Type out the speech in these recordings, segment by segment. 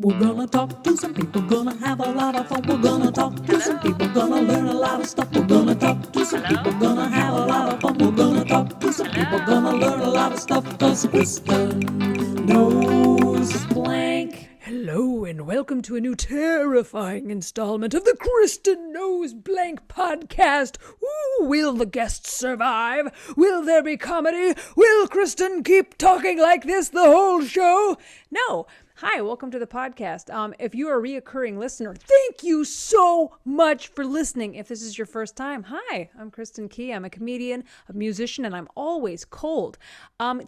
We're gonna talk to some people, gonna have a lot of fun. We're gonna talk to some people, gonna learn a lot of stuff. We're gonna talk to some people, gonna have a lot of fun. We're gonna talk to some people, gonna learn a lot of stuff. Cause Kristin knows blank. Hello and welcome to a new terrifying installment of the Kristin Knows Blank podcast. Ooh, will the guests survive? Will there be comedy? Will Kristin keep talking like this the whole show? No. Hi, welcome to the podcast. If you're a reoccurring listener, thank you so much for listening. If this is your first time, hi, I'm Kristin Key. I'm a comedian, a musician, and I'm always cold.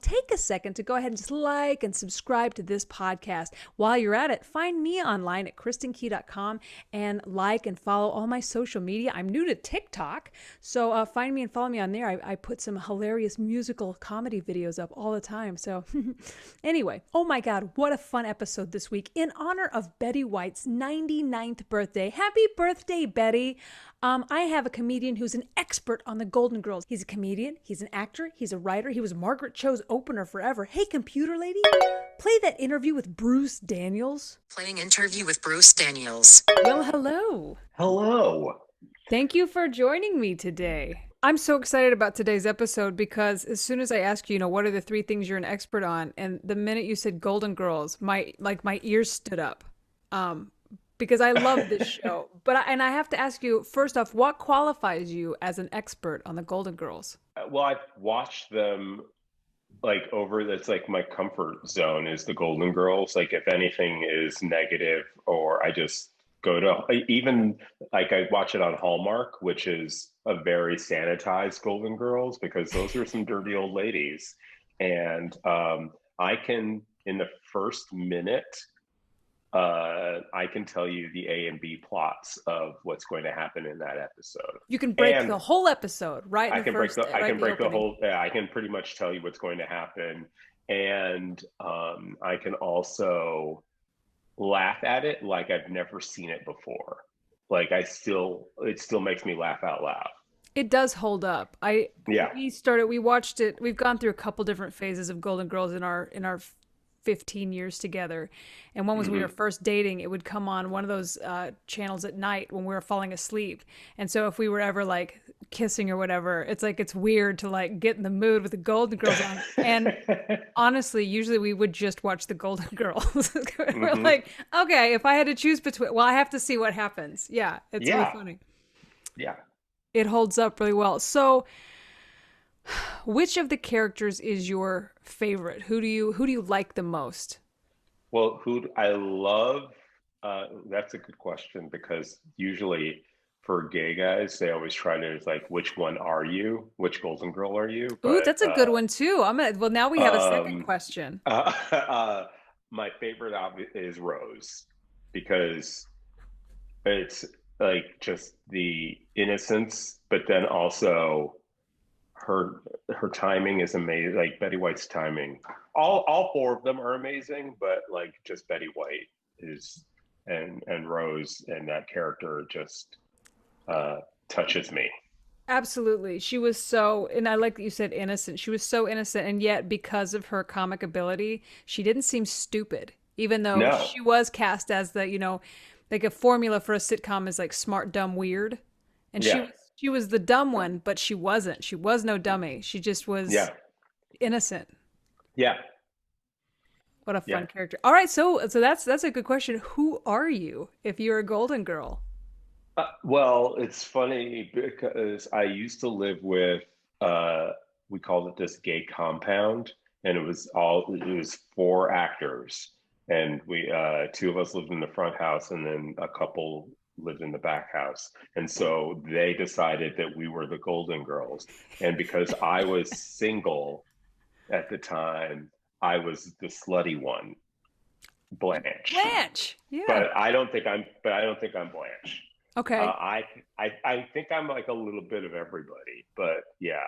Take a second to go ahead and just like and subscribe to this podcast. While you're at it, find me online at kristinkey.com and like and follow all my social media. I'm new to TikTok, so find me and follow me on there. I put some hilarious musical comedy videos up all the time. So anyway, oh my God, what a fun episode this week in honor of Betty White's 99th birthday. Happy birthday, Betty. I have a comedian who's an expert on the Golden Girls. He's a comedian, he's an actor, he's a writer, he was Margaret Cho's opener forever. Hey, computer lady, play that interview with Bruce Daniels. Playing interview with Bruce Daniels. Well, hello. Hello. Thank you for joining me today. I'm so excited about today's episode because as soon as I asked you, what are the three things you're an expert on? And the minute you said Golden Girls, my ears stood up. Because I love this show. I have to ask you, first off, what qualifies you as an expert on the Golden Girls? Well, I've watched them that's my comfort zone is the Golden Girls. Like if anything is negative or I just go to even I watch it on Hallmark, which is a very sanitized Golden Girls because those are some dirty old ladies. And I can, in the first minute, I can tell you the A and B plots of what's going to happen in that episode. You can break the whole episode, right? I can break the whole. Yeah, I can pretty much tell you what's going to happen, and I can also laugh at it like I've never seen it before. It still makes me laugh out loud. It does hold up. We watched it. We've gone through a couple different phases of Golden Girls in our 15 years together. And one was when we were first dating, it would come on one of those channels at night when we were falling asleep. And so if we were ever kissing or whatever, it's weird to get in the mood with the Golden Girls on. And honestly, usually we would just watch the Golden Girls. We're like, okay, if I had to choose between, I have to see what happens. Yeah, it's really funny. Yeah. It holds up really well. So which of the characters is your favorite? Who do you like the most? Well, who I love, that's a good question because usually for gay guys, they always try to which one are you? Which Golden Girl are you? Ooh, that's a good one too. Now we have a second question. My favorite is Rose because it's just the innocence, but then also her timing is amazing. Betty White's timing, all four of them are amazing, but just Betty White is and Rose and that character just touches me. Absolutely. She was so, and I like that you said innocent. She was so innocent, and yet because of her comic ability, she didn't seem stupid, even though she was cast as the, a formula for a sitcom is smart, dumb, weird. And she was the dumb one, but she wasn't. She was no dummy. She just was innocent. Yeah. What a fun character. All right, so that's a good question. Who are you if you're a Golden Girl? Well, it's funny because I used to live with we called it this gay compound, and it was 4 actors, and we two of us lived in the front house, and then a couple lived in the back house. And so they decided that we were the Golden Girls. And because I was single at the time, I was the slutty one, Blanche. Yeah. But I don't think I'm Blanche. Okay. I think I'm a little bit of everybody, but yeah,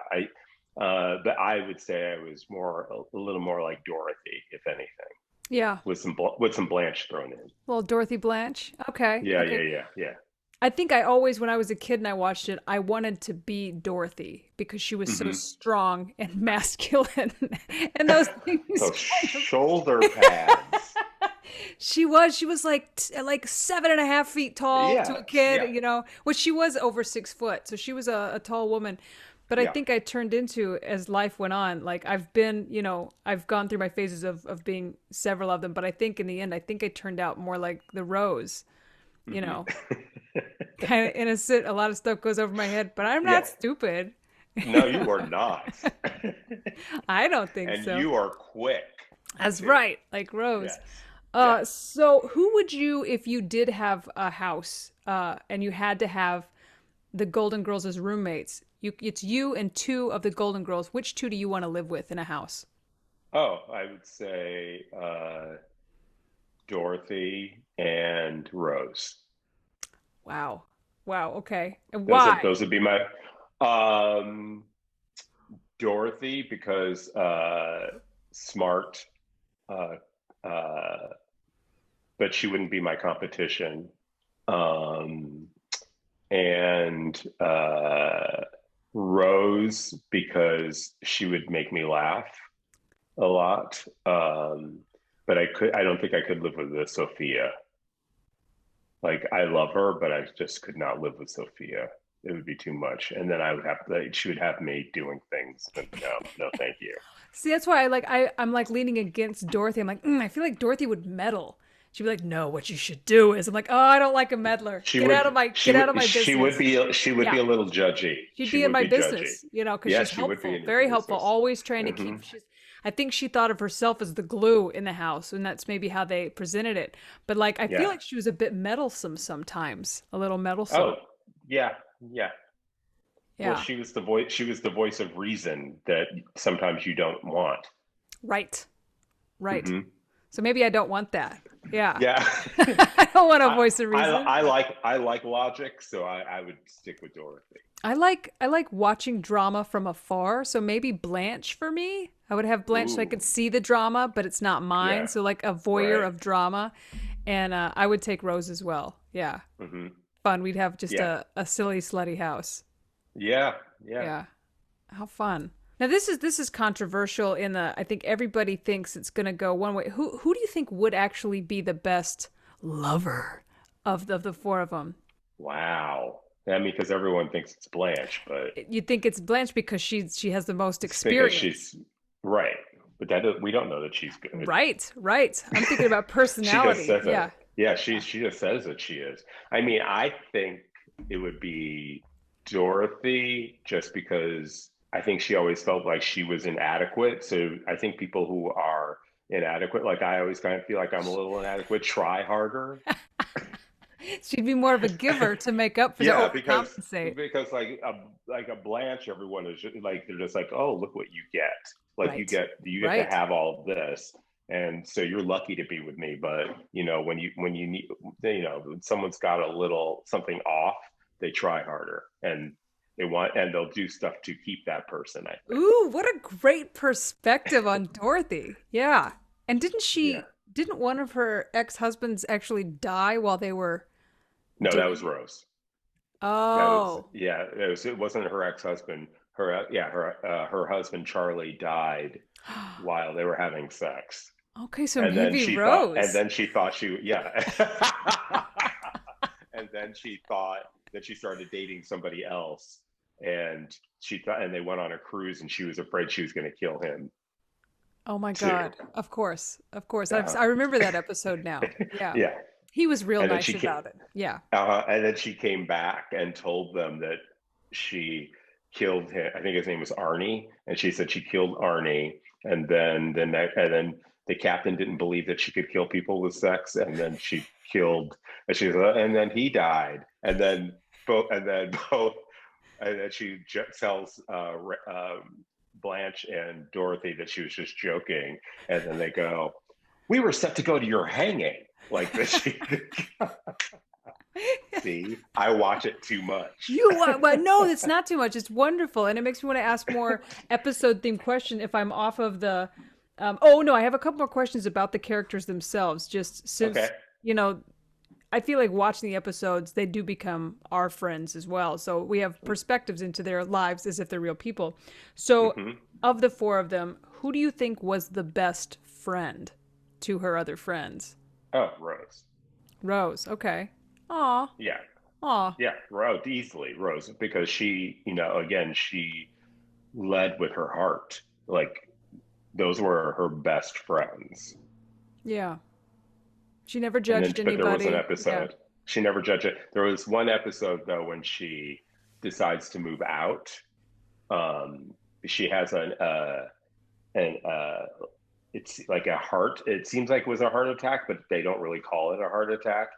but I would say I was a little more like Dorothy, if anything. Yeah. With some Blanche thrown in. Well, Dorothy Blanche. Okay. Yeah, okay. Yeah. I think I always, when I was a kid and I watched it, I wanted to be Dorothy because she was so strong and masculine, and those things. Those shoulder pads. She was like 7.5 feet tall to a kid, yeah, you know, which she was over 6 foot. So she was a tall woman. But I yeah. think I turned into, as life went on, like I've been, you know, I've gone through my phases of being several of them. But I think in the end, I think I turned out more like the Rose, you Hmm. know, kind of innocent. A lot of stuff goes over my head, but I'm Yeah. not stupid. No, you are not. I don't think And so. you are quick That's too. right, like Rose. Yes. Yes. So who would you, if you did have a house, and you had to have the Golden Girls as roommates, it's you and two of the Golden Girls. Which two do you want to live with in a house? Oh, I would say Dorothy and Rose. Wow. Wow. Okay. And Those are, why? those would be my um Dorothy because smart, uh, uh, but she wouldn't be my competition. Um, and Rose because she would make me laugh a lot. But I don't think I could live with the Sophia. Like I love her, but I just could not live with Sophia. It would be too much. And then I would have like, she would have me doing things. And no, no, thank you. See, that's why I'm like leaning against Dorothy. I'm like, I feel like Dorothy would meddle. She'd be like, "No, what you should do is." I'm like, "Oh, I don't like a meddler. She Get out would, of my she get out of would, my business." she would be Yeah, a little judgy. she'd She be in would my be judgy. business, you know, because Yeah, she's she would be helpful, in your very helpful, business. always trying to Hmm. keep. I think she thought of herself as the glue in the house, and that's maybe how they presented it. But like, I feel Yeah. like she was a bit meddlesome sometimes, a little Oh, meddlesome. yeah, yeah. Well, Yeah, she was the voice. She was the voice of reason that sometimes you don't want. right, right. Hmm. So maybe I don't want that. Yeah, Yeah. I don't want a I, voice of reason. I like logic, so I would stick with Dorothy. I like watching drama from afar, so maybe Blanche for me. I would have Blanche so I Ooh, could see the drama, but it's not mine. yeah, So like a voyeur right. of drama, and I would take Rose as well. Yeah, Hmm. fun. We'd have just Yeah, a silly slutty house. yeah, yeah. Yeah, how fun. Now this is controversial in the I think everybody thinks it's gonna go one way. Who do you think would actually be the best lover of the four of them? Wow. I mean, because everyone thinks it's Blanche, but You think it's Blanche because she has the most it's because experience. she's right. But we don't know that she's good. Right, right. I'm thinking about She just personality. says it. Yeah, Yeah, she just says that she is. I mean, I think it would be Dorothy just because I think she always felt like she was inadequate. So I think people who are inadequate, like I always kind of feel like I'm a little inadequate, try harder. she'd be more of a giver to make up for to Yeah, overcompensate. because like a Blanche, everyone is just, like they're just like, oh, look what you get. Like Right, you get to right. have all of this, and so you're lucky to be with me. But you know when you need, you know, when someone's got a little something off, they try harder and they'll do stuff to keep that person. I think. Ooh, what a great perspective on Dorothy. Yeah, and Yeah. didn't one of her ex-husbands actually die while they were No, that doing was it? Rose. That was Oh, yeah. It wasn't her ex-husband. Her husband Charlie died while they were having sex. okay. So And then maybe she thought, Rose. yeah. And then she thought that she started dating somebody else, and she thought, and they went on a cruise, and she was afraid she was going to kill him Oh my too. God. Of course. Of course. Uh-huh. I remember that episode now. Yeah. Yeah, He was real and then nice about it. Yeah. and then she came back and told them that she killed him. I think his name was Arnie, and she said she killed Arnie, and then the captain didn't believe that she could kill people with sex, and then she killed, and she said, and then he died, both, and then she tells Blanche and Dorothy that she was just joking, and then they go, "We were set to go to your hanging." Like this. See, I watch it too much. You want, well, no, it's not too much. It's wonderful. And it makes me want to ask more episode themed question if I'm off of the, oh no, I have a couple more questions about the characters themselves. Just since, Okay. you know, I feel like watching the episodes, they do become our friends as well. So we have perspectives into their lives as if they're real people. So Hmm. of the four of them, who do you think was the best friend to her other friends? Oh, Rose. Rose. Okay. Aw. Yeah. Aw. Yeah, Rose, easily Rose, because she, again, she led with her heart. Like those were her best friends. Yeah. She never And then, judged but there was an anybody. Yeah. episode. She never judged it. There was one episode though when she decides to move out. Um, she has an it's like a heart. It seems like it was a heart attack, but they don't really call it a heart attack.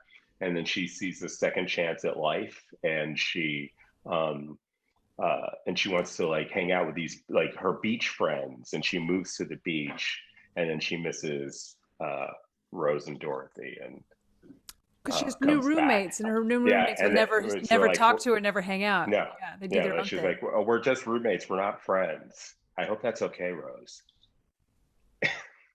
And then she sees the second chance at life, um, and she wants to like hang out with these like her beach friends, and she moves to the beach, and then she misses Rose and Dorothy, and Because she has new comes back. roommates, and her new Yeah, roommates will and never they're never like, talk to her, never hang out. no, Yeah, they do yeah, their own she's thing. like, well, we're just roommates, we're not friends. I hope that's okay, Rose.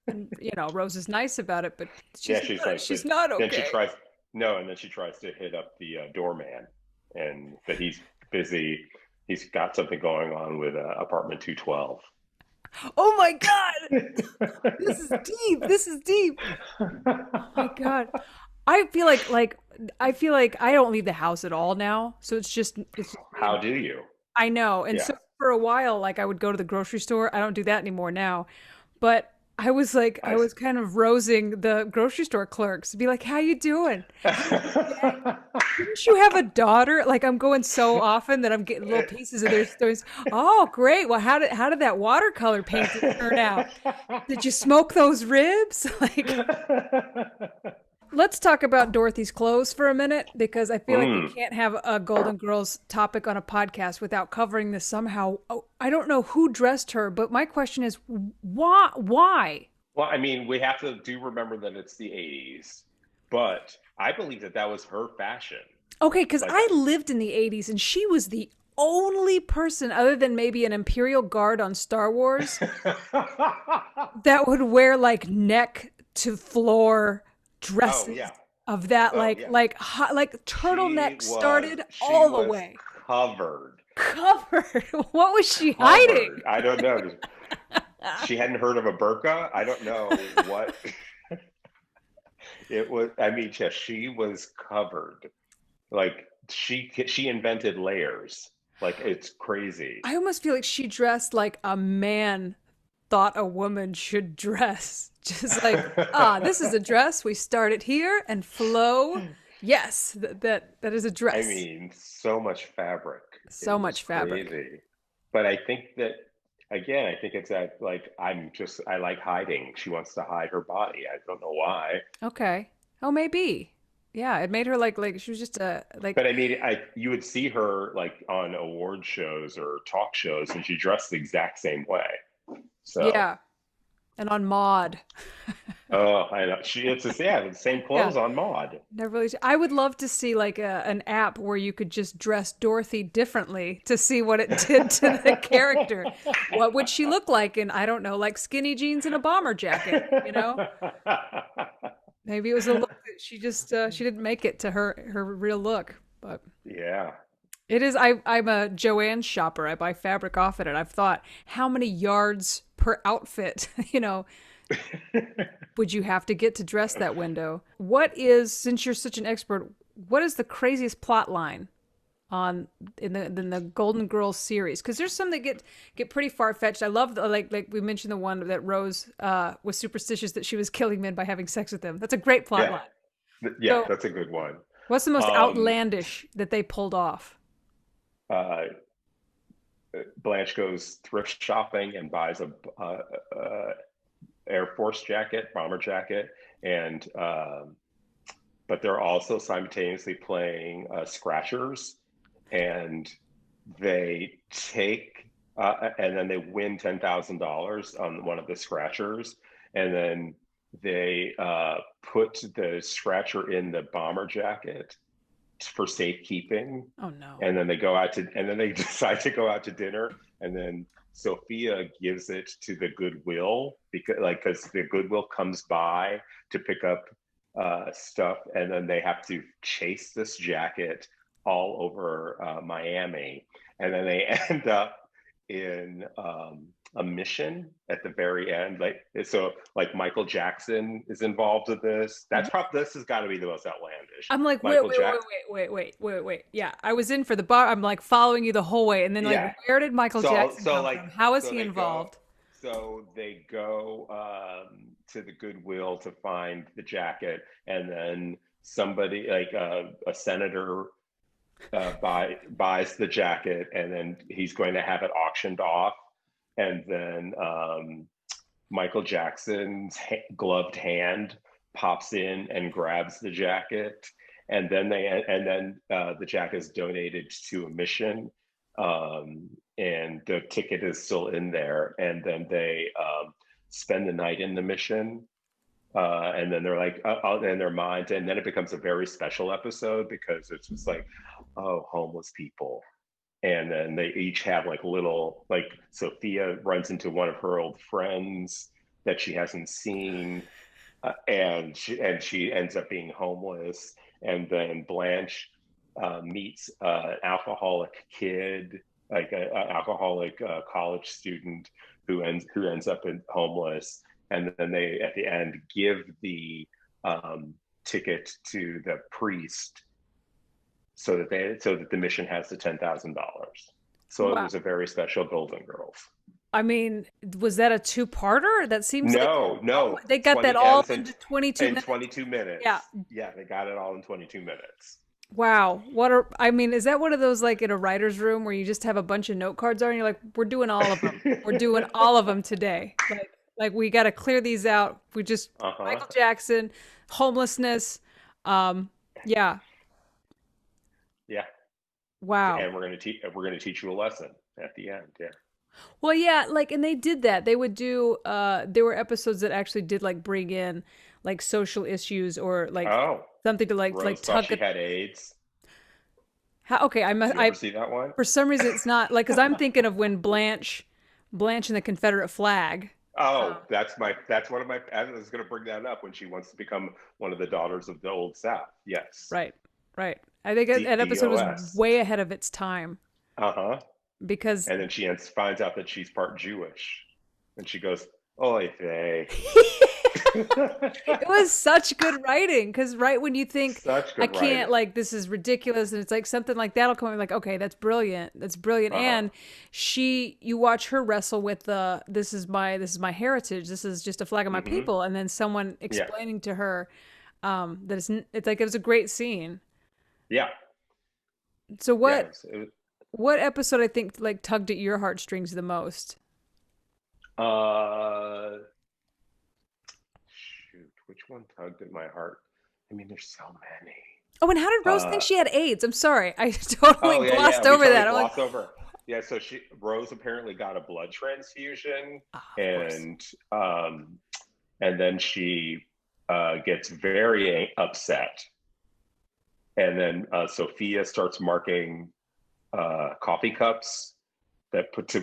And Rose is nice about it, but Yeah, she's like, but she's not then she okay. tries, no, and then she tries to hit up the doorman, and but he's busy. He's got something going on with apartment 212. Oh my God, this is deep. This is deep. Oh my God, I feel like I don't leave the house at all now. So it's just me How and do you? I know. And Yeah. so for a while, like I would go to the grocery store. I don't do that anymore now. But I was like, I I. was kind of rosing the grocery store clerks, be like, "How you doing? Didn't you have a daughter?" Like I'm going so often that I'm getting little pieces of their stories. Oh, great. Well, how did that watercolor painting turn out? Did you smoke those ribs? Like, let's talk about Dorothy's clothes for a minute because I feel like we Mm. can't have a Golden Girls topic on a podcast without covering this somehow. Oh, I don't know who dressed her, but my question is why? Why? Well, I mean, we have to do remember that it's the 80s, but I believe that that was her fashion. Okay, because Like, I lived in the 80s and she was the only person, other than maybe an Imperial Guard on Star Wars, that would wear like neck to floor oh dresses yeah, of that oh like yeah. like hot, like turtleneck started She all the was way covered, covered. What was she hiding? covered. I don't know. She hadn't heard of a burqa. I don't know what it was. I mean, just she was covered. Like she invented layers. Like it's crazy. I almost feel like she dressed like a man thought a woman should dress. Just like, this is a dress. We start it here and flow. Yes, that is a I dress. mean, so much fabric. So It was much fabric. crazy. But I think that again, I think it's that like I like hiding. She wants to hide her body. I don't know why. Okay. Oh, maybe. Yeah, it made her like she was just a But like I mean, I you would see her like on award shows or talk shows, and she dressed the exact same way. So, yeah, and on Maud. oh, I know it's just yeah, the same Yeah. clothes on Maude. Never really. I would love to see like an app where you could just dress Dorothy differently to see what it did to the character. What would she look like in, I don't know, like skinny jeans and a bomber jacket, you know? Maybe it was a look that she didn't make it to her real look, but Yeah. it is. I'm a Joanne shopper. I buy fabric often, and I've thought how many yards per outfit, would you have to get to dress that window? Since you're such an expert, what is the craziest plot line on in the Golden Girls series? Because there's some that get pretty far fetched. I love like we mentioned the one that Rose was superstitious that she was killing men by having sex with them. That's a great plot Yeah. line. Yeah, So, that's a good one. what's the most Um, outlandish that they pulled off? uh, Blanche goes thrift shopping and buys a Air Force jacket, bomber jacket, and but they're also simultaneously playing Scratchers, and they take and then they win $10,000 on one of the Scratchers, and then they put the Scratcher in the bomber jacket for safekeeping, Oh no. and then they decide to go out to dinner, and then Sophia gives it to the Goodwill because the Goodwill comes by to pick up stuff, and then they have to chase this jacket all over Miami, and then they end up in a mission at the very end. Like so, like Michael Jackson is involved with this. That's probably this has got to be the most outlandish. I'm like, wait, Michael wait, wait, Jackson. wait, wait, wait, wait, wait. Yeah, I was in for the bar. I'm like following you the whole way, and then like, Yeah. where did Michael So Jackson so come like from? How is so he they go involved? so they go to the Goodwill to find the jacket, and then somebody like a senator buys the jacket, and then he's going to have it auctioned off, and then Michael Jackson's gloved hand pops in and grabs the jacket, and then the jacket is donated to a mission, and the ticket is still in there, and then they spend the night in the mission. And then they're like out in their minds, and then it becomes a very special episode because it's just like, oh, homeless people, and then they each have like little like Sophia runs into one of her old friends that she hasn't seen, and she ends up being homeless, and then Blanche meets an alcoholic kid, like an alcoholic college student who ends up in homeless, and then they at the end give the ticket to the priest so that the mission has the $10,000. So it Wow. was a very special Golden Girls. I mean, was that a two-parter? That seems like No, oh, no, they got 20 that that all was into 22 in minutes. 22 Yeah. minutes. Yeah, they got it all in 22 minutes. Wow. I mean, is that one of those like in a writer's room where you just have a bunch of note cards on and you're like, we're doing all of them. We're doing all of them today. Like we got to clear these out. We just Uh-huh. Michael Jackson, homelessness. Um, yeah. Yeah. Wow. And we're going to teach you a lesson at the end. Yeah. Well, yeah, like, and they did that. They would do, there were episodes that actually did like bring in like social issues or like Oh, something to like Rose thought tug she at had AIDS. how, okay, Did you I, ever see that one? for some reason it's not like, cause I'm thinking of when Blanche and the Confederate flag. Oh, that's one of my I was going to bring that up when she wants to become one of the daughters of the Old South. Yes. Right, right. I think that episode was DOS. way ahead of its time Uh-huh. because And then she finds out that she's part Jewish. And she goes, Oy vey. it was such good writing. Because right when you think Such I good can't, writing. like, this is ridiculous, and it's like something like that'll come, like, okay, that's brilliant, that's brilliant. Uh-huh. And you watch her wrestle with the this is my heritage, this is just a flag of my Mm-hmm. people, and then someone Yeah. explaining to her that it's like it was a great scene. Yeah. So Yeah. what episode I think like tugged at your heartstrings the most? Uh, shoot, which one tugged at my heart? I mean, there's so many. Oh, and how did Rose think Uh, she had AIDS? I'm sorry, I totally oh yeah, glossed yeah. We over totally that. I'm like, glossed over. Yeah, so Rose apparently got a blood transfusion, oh, of course. and then she gets very upset, and then Sophia starts marking coffee cups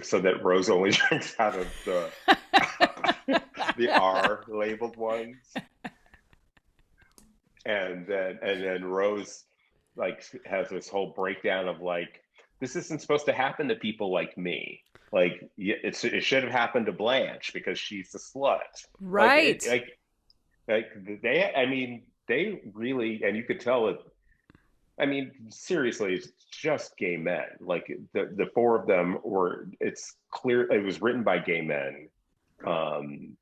so that Rose only drinks out of the R labeled ones, and then Rose like has this whole breakdown of like, this isn't supposed to happen to people like me. Like it should have happened to Blanche because she's a slut. Like Right. they, I mean, they really, and you could tell it. I mean, seriously, it's just gay men. Like the four of them were. It's clear it was written by gay men, and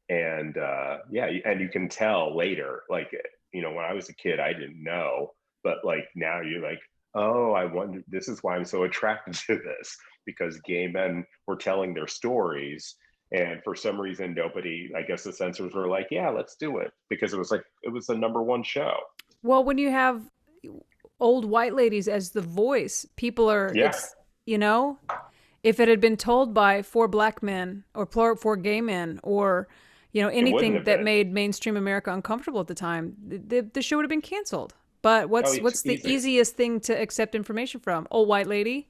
yeah, and you can tell later. Like when I was a kid, I didn't know, but like now you're like, oh, I wonder. This is why I'm so attracted to this, because gay men were telling their stories, and for some reason, nobody. I guess the censors were like, yeah, let's do it, because it was the number one show. Well, when you have old white ladies as the voice, people are, Yeah. it's, if it had been told by four black men or four gay men or, anything have that been. made mainstream America uncomfortable at the time, the show would have been canceled. But what's it's the easy. easiest thing to accept information from? Old white lady.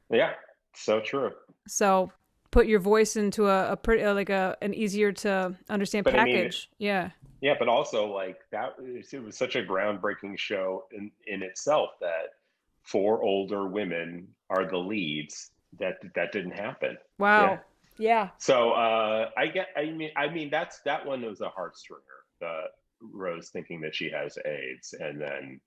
Yeah, so true. So put your voice into a pretty like an easier to understand But I mean, package. Yeah. yeah, but also like it was such a groundbreaking show in itself that four older women are the leads. That didn't happen. Wow. Yeah. Yeah. So I mean that one was a heartstringer. Rose thinking that she has AIDS and then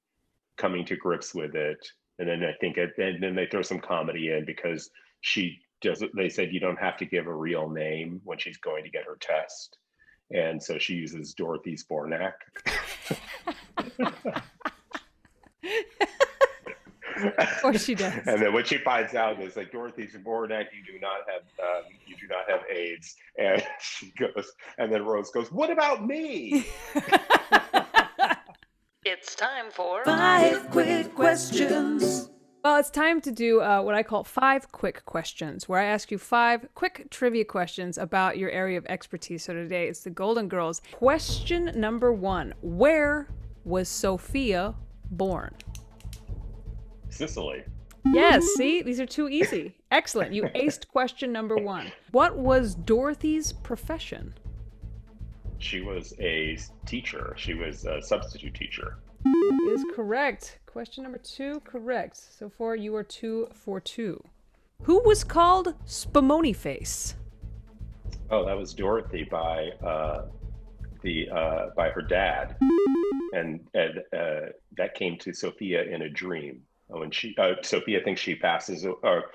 coming to grips with it, and then and then they throw some comedy in because she does. They said you don't have to give a real name when she's going to get her test, and so she uses Dorothy's Bornak. Of course she does. And then when she finds out, it's like Dorothy's Bornak, you do not have AIDS, and she goes, and then Rose goes, "What about me?" It's time for 5 quick questions. Well, it's time to do what I call 5 quick questions, where I ask you 5 quick trivia questions about your area of expertise. So today it's the Golden Girls. Question number 1. Where was Sophia born? Sicily. Yes, see? These are too easy. Excellent. You aced question number 1. What was Dorothy's profession? She was a teacher. She was a substitute teacher. That is correct. Question number 2, correct. So far you are 2 for 2. Who was called Spumoni Face? Oh, that was Dorothy by her dad, and that came to Sophia in a dream. When Sophia thinks she passes, or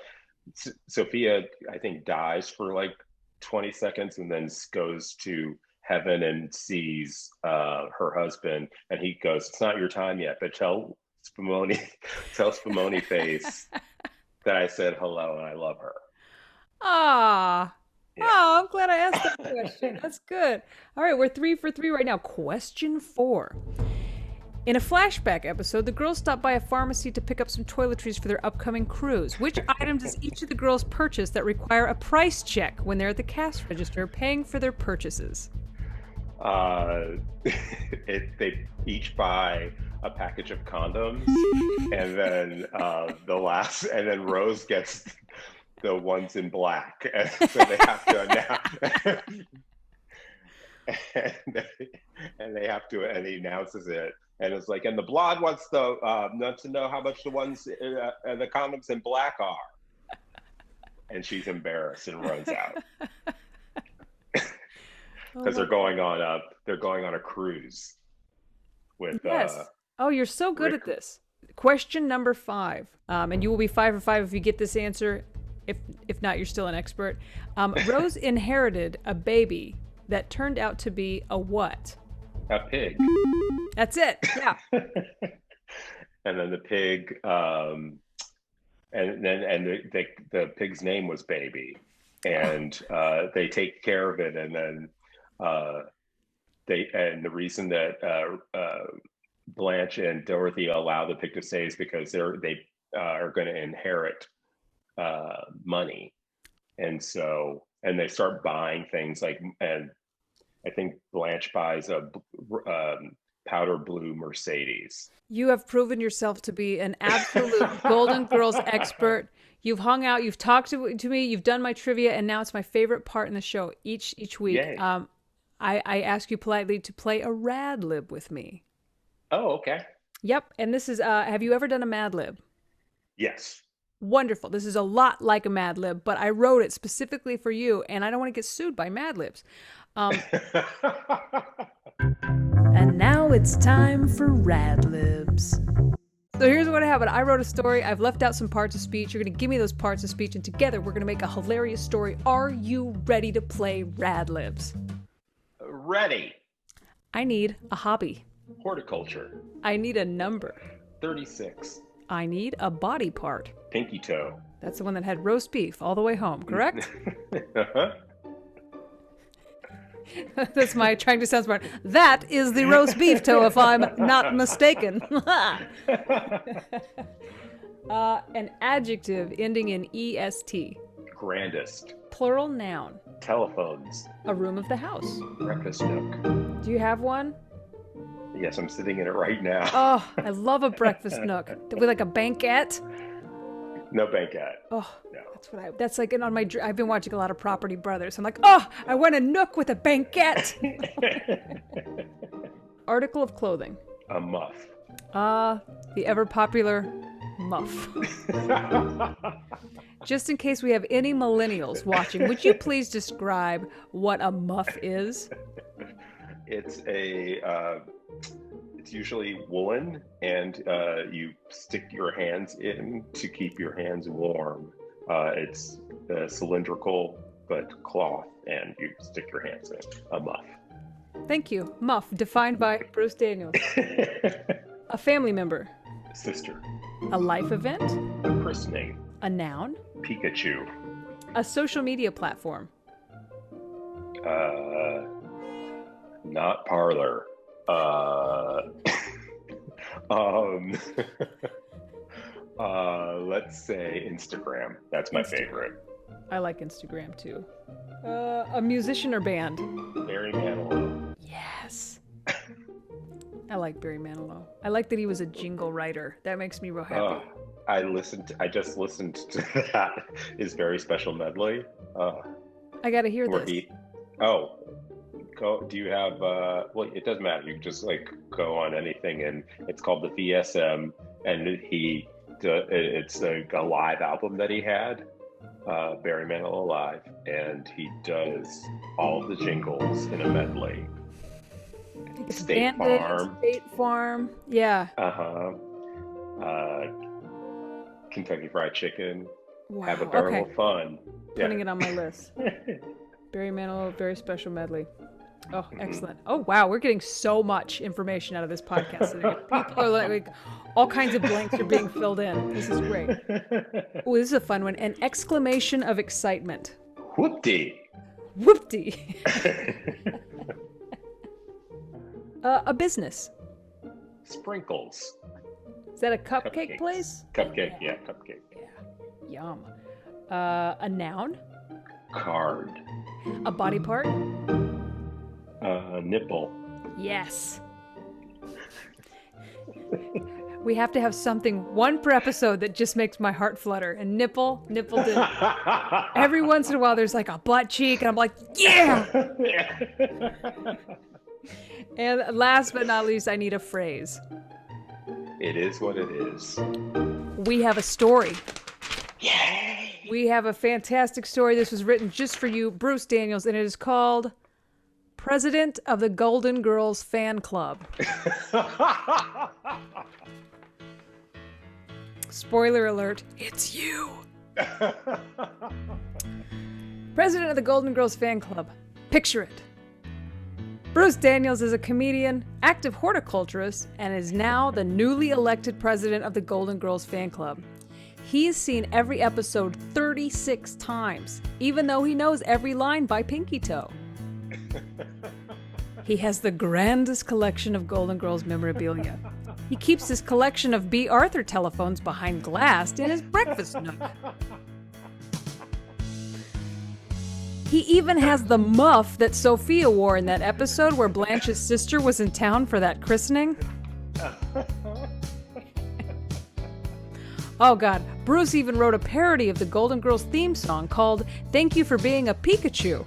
Sophia, I think, dies for like 20 seconds and then goes to heaven and sees her husband, and he goes, "It's not your time yet, but tell Spumoni Face that I said hello and I love her." Ah. Yeah. Oh, I'm glad I asked that question. That's good. All right, we're 3 for 3 right now. Question 4. In a flashback episode, the girls stop by a pharmacy to pick up some toiletries for their upcoming cruise. Which item does each of the girls purchase that require a price check when they're at the cash register paying for their purchases? They each buy a package of condoms, and then and then Rose gets the ones in black, and so they have to and he announces it, and it's like, and the blonde wants to know how much the ones the condoms in black are, and she's embarrassed and runs out. Because they're going on a cruise with Yes. Oh, you're so good Rick. at this. Question number 5. And you will be 5 for 5 if you get this answer. If not, you're still an expert. Rose inherited a baby that turned out to be a what? a pig. That's it. Yeah. And then the pig, and the pig's name was Baby, and they take care of it, and then the reason that Blanche and Dorothy allow the pig to stay is because they are going to inherit money, and they start buying things like, and I think Blanche buys a powder blue Mercedes. You have proven yourself to be an absolute Golden Girls expert. You've hung out, you've talked to me, you've done my trivia, and now it's my favorite part in the show each week. Yay. I ask you politely to play a Rad Lib with me. Oh, okay. Yep, and this is, have you ever done a Mad Lib? Yes. Wonderful. This is a lot like a Mad Lib, but I wrote it specifically for you, and I don't want to get sued by Mad Libs. And now it's time for Rad Libs. So here's what happened. I wrote a story. I've left out some parts of speech. You're going to give me those parts of speech, and together we're going to make a hilarious story. Are you ready to play Rad Libs? Ready. I need a hobby. Horticulture. I need a number. 36. I need a body part. Pinky toe. That's the one that had roast beef all the way home, correct? Uh-huh. That's my trying to sound smart. That is the roast beef toe, if I'm not mistaken. An adjective ending in est. Grandest. Plural noun. Telephones. A room of the house. Breakfast nook. Do you have one? Yes, I'm sitting in it right now. Oh, I love a breakfast nook with like a banquette. No banquette. Oh, No. that's like on my. I've been watching a lot of Property Brothers. I'm like, oh, I want a nook with a banquette. Article of clothing. A muff. The ever popular Muff. Just in case we have any millennials watching, would you please describe what a muff is? It's usually woolen, and you stick your hands in to keep your hands warm. It's cylindrical but cloth, and you stick your hands in. A muff. Thank you. Muff, defined by Bruce Daniels. A family member. Sister. A life event. A christening. A noun. Pikachu. A social media platform. Not Parlor. Let's say Instagram. That's my favorite. I like Instagram too. A musician or band. Barry Manilow. Yes. I like Barry Manilow. I like that he was a jingle writer. That makes me real happy. I just listened to that. His very special medley. I gotta hear this. Do you have? Well, it doesn't matter. You can just like go on anything, and it's called the VSM, and it's a live album that he had, Barry Manilow Live, and he does all of the jingles in a medley. State Farm, yeah. Kentucky Fried Chicken. Wow. Have a barrel of fun. Putting it on my list. Barry Manilow, very special medley. Oh, excellent. Oh, wow. We're getting so much information out of this podcast today. People are like, all kinds of blanks are being filled in. This is great. Oh, this is a fun one. An exclamation of excitement. Whoop-dee. Whoop-dee. A business. Sprinkles. Is that a cupcake place? Cupcake, yeah, cupcake. Yeah. Yum. A noun. Card. A body part. Nipple. Yes. We have to have one per episode that just makes my heart flutter. And nipple did. Every once in a while there's like a butt cheek and I'm like, yeah! And last but not least, I need a phrase. It is what it is. We have a story. Yay! We have a fantastic story. This was written just for you, Bruce Daniels, and it is called President of the Golden Girls Fan Club. Spoiler alert, it's you. President of the Golden Girls Fan Club. Picture it. Bruce Daniels is a comedian, active horticulturist, and is now the newly elected president of the Golden Girls Fan Club. He's seen every episode 36 times, even though he knows every line by Pinky Toe. He has the grandest collection of Golden Girls memorabilia. He keeps his collection of B. Arthur telephones behind glass in his breakfast nook. He even has the muff that Sophia wore in that episode where Blanche's sister was in town for that christening. Oh God, Bruce even wrote a parody of the Golden Girls theme song called Thank You for Being a Pikachu.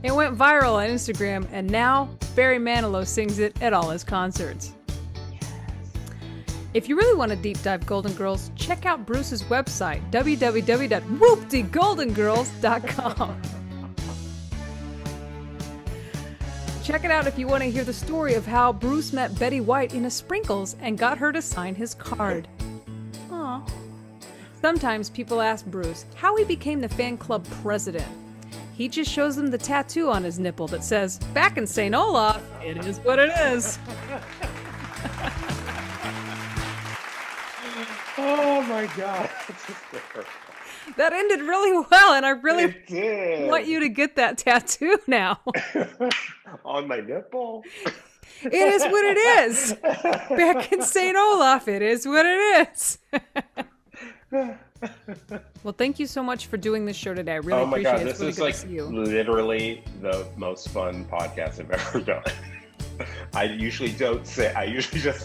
It went viral on Instagram, and now Barry Manilow sings it at all his concerts. If you really want to deep dive Golden Girls, check out Bruce's website, www.whoopdegoldengirls.com. Check it out if you want to hear the story of how Bruce met Betty White in a Sprinkles and got her to sign his card. Aww. Sometimes people ask Bruce how he became the fan club president. He just shows them the tattoo on his nipple that says, back in St. Olaf, it is what it is. Oh my God. That ended really well, and I really want you to get that tattoo now. On my nipple? It is what it is. Back in St. Olaf, it is what it is. Well, thank you so much for doing this show today. I really appreciate it. This is like literally the most fun podcast I've ever done. I usually just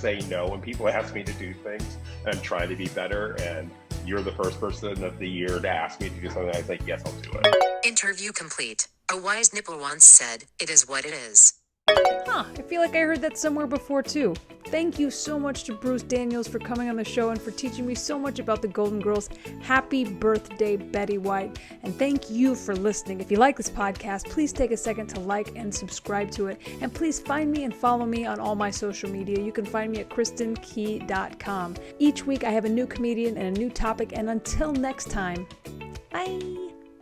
say no when people ask me to do things, and I'm trying to be better, and you're the first person of the year to ask me to do something. I say, yes, I'll do it. Interview complete. A wise nipple once said, "It is what it is." I feel like I heard that somewhere before too. Thank you so much to Bruce Daniels for coming on the show and for teaching me so much about the Golden Girls. Happy birthday, Betty White. And thank you for listening. If you like this podcast, please take a second to like and subscribe to it. And please find me and follow me on all my social media. You can find me at KristinKey.com. Each week I have a new comedian and a new topic. And until next time, bye.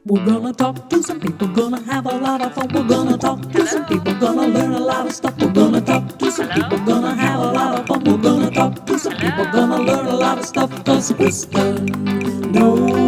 We're gonna talk to some people, gonna have a lot of fun. We're gonna talk to some people, gonna learn a lot of stuff. We're gonna talk to some people, gonna have a lot of fun. We're gonna talk to some people, gonna learn a lot of stuff. 'Cause Kristen knows